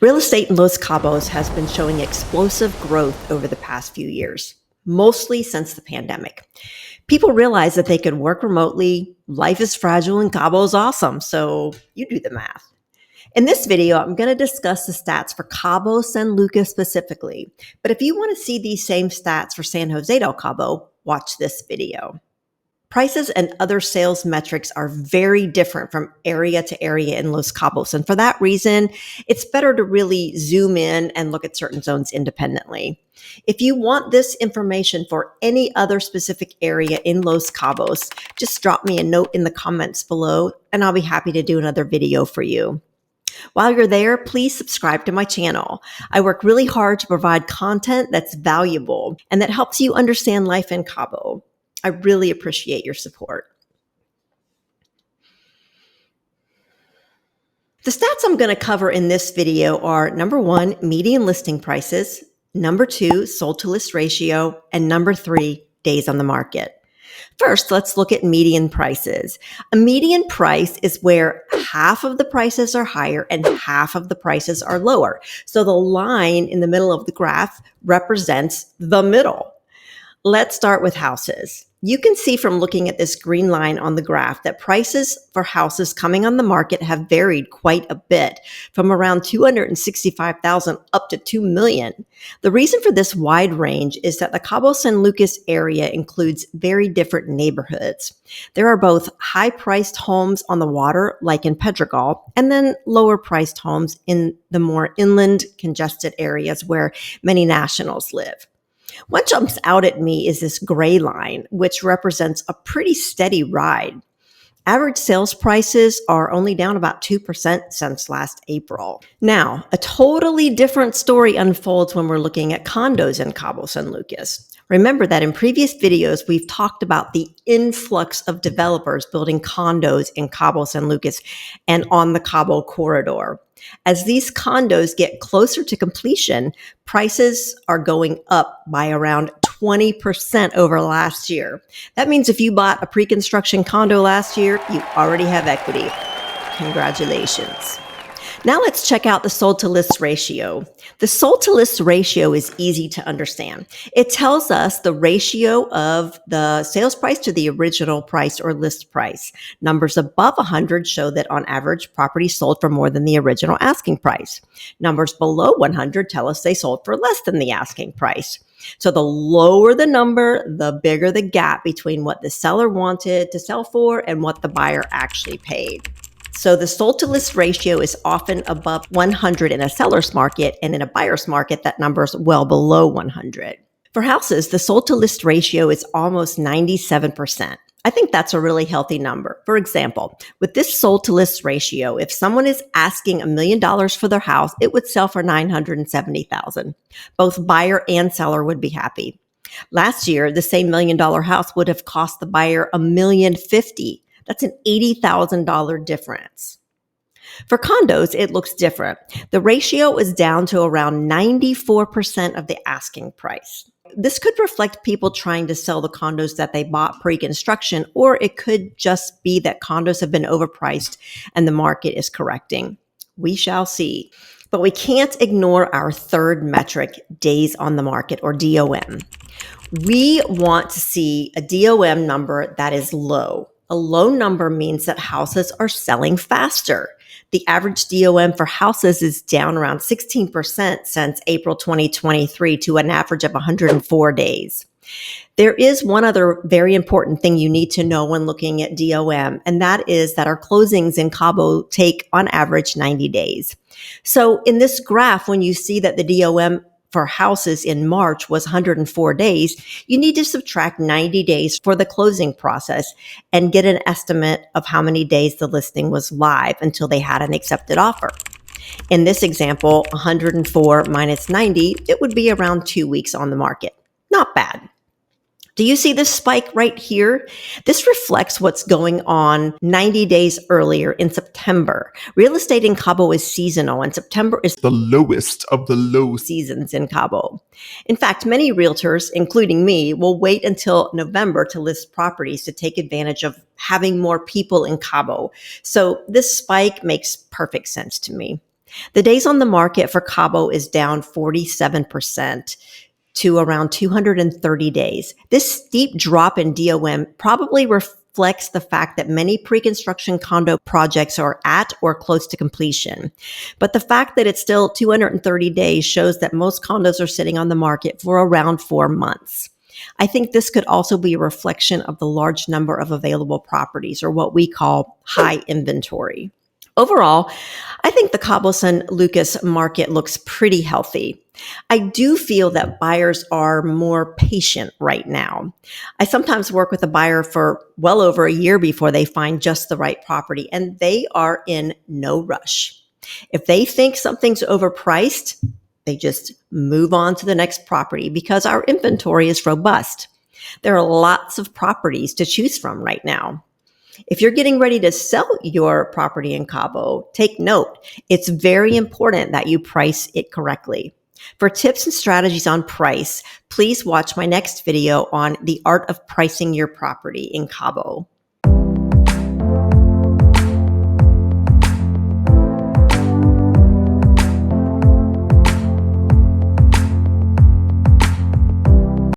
Real estate in Los Cabos has been showing explosive growth over the past few years, mostly since the pandemic. People realize that they could work remotely, life is fragile, and Cabo is awesome, so you do the math. In this video, I'm going to discuss the stats for Cabo San Lucas specifically, but if you want to see these same stats for San Jose del Cabo, watch this video. Prices and other sales metrics are very different from area to area in Los Cabos. And for that reason, it's better to really zoom in and look at certain zones independently. If you want this information for any other specific area in Los Cabos, just drop me a note in the comments below and I'll be happy to do another video for you. While you're there, please subscribe to my channel. I work really hard to provide content that's valuable and that helps you understand life in Cabo. I really appreciate your support. The stats I'm going to cover in this video are number 1, median listing prices, number 2, sold to list ratio, and number 3, days on the market. First, let's look at median prices. A median price is where half of the prices are higher and half of the prices are lower. So the line in the middle of the graph represents the middle. Let's start with houses. You can see from looking at this green line on the graph that prices for houses coming on the market have varied quite a bit, from around $265,000 up to $2 million. The reason for this wide range is that the Cabo San Lucas area includes very different neighborhoods. There are both high-priced homes on the water, like in Pedregal, and then lower-priced homes in the more inland, congested areas where many nationals live. What jumps out at me is this gray line, which represents a pretty steady ride. Average sales prices are only down about 2% since last April. Now, a totally different story unfolds when we're looking at condos in Cabo San Lucas. Remember that in previous videos, we've talked about the influx of developers building condos in Cabo San Lucas and on the Cabo corridor. As these condos get closer to completion, prices are going up by around 20% over last year. That means if you bought a pre-construction condo last year, you already have equity. Congratulations. Now let's check out the sold to list ratio. The sold to list ratio is easy to understand. It tells us the ratio of the sales price to the original price or list price. Numbers above 100 show that on average, properties sold for more than the original asking price. Numbers below 100 tell us they sold for less than the asking price. So the lower the number, the bigger the gap between what the seller wanted to sell for and what the buyer actually paid. So the sold to list ratio is often above 100 in a seller's market, and in a buyer's market, that number is well below 100. For houses, the sold to list ratio is almost 97%. I think that's a really healthy number. For example, with this sold to list ratio, if someone is asking $1 million for their house, it would sell for $970,000. Both buyer and seller would be happy. Last year, the same $1 million house would have cost the buyer $1,050,000. That's an $80,000 difference. For condos, it looks different. The ratio is down to around 94% of the asking price. This could reflect people trying to sell the condos that they bought pre-construction, or it could just be that condos have been overpriced and the market is correcting. We shall see. But we can't ignore our third metric, days on the market, or DOM. We want to see a DOM number that is low. A low number means that houses are selling faster. The average DOM for houses is down around 16% since April 2023 to an average of 104 days. There is one other very important thing you need to know when looking at DOM, and that is that our closings in Cabo take on average 90 days. So in this graph, when you see that the DOM for houses in March was 104 days, you need to subtract 90 days for the closing process and get an estimate of how many days the listing was live until they had an accepted offer. In this example, 104 minus 90, it would be around 2 weeks on the market. Not bad. Do you see this spike right here? This reflects what's going on 90 days earlier in September. Real estate in Cabo is seasonal, and September is the lowest of the low seasons in Cabo. In fact, many realtors, including me, will wait until November to list properties to take advantage of having more people in Cabo. So this spike makes perfect sense to me. The days on the market for Cabo is down 47% to around 230 days. This steep drop in DOM probably reflects the fact that many pre-construction condo projects are at or close to completion. But the fact that it's still 230 days shows that most condos are sitting on the market for around 4 months. I think this could also be a reflection of the large number of available properties, or what we call high inventory. Overall, I think the Cabo San Lucas market looks pretty healthy. I do feel that buyers are more patient right now. I sometimes work with a buyer for well over a year before they find just the right property, and they are in no rush. If they think something's overpriced, they just move on to the next property because our inventory is robust. There are lots of properties to choose from right now. If you're getting ready to sell your property in Cabo, take note. It's very important that you price it correctly. For tips and strategies on price, please watch my next video on the art of pricing your property in Cabo.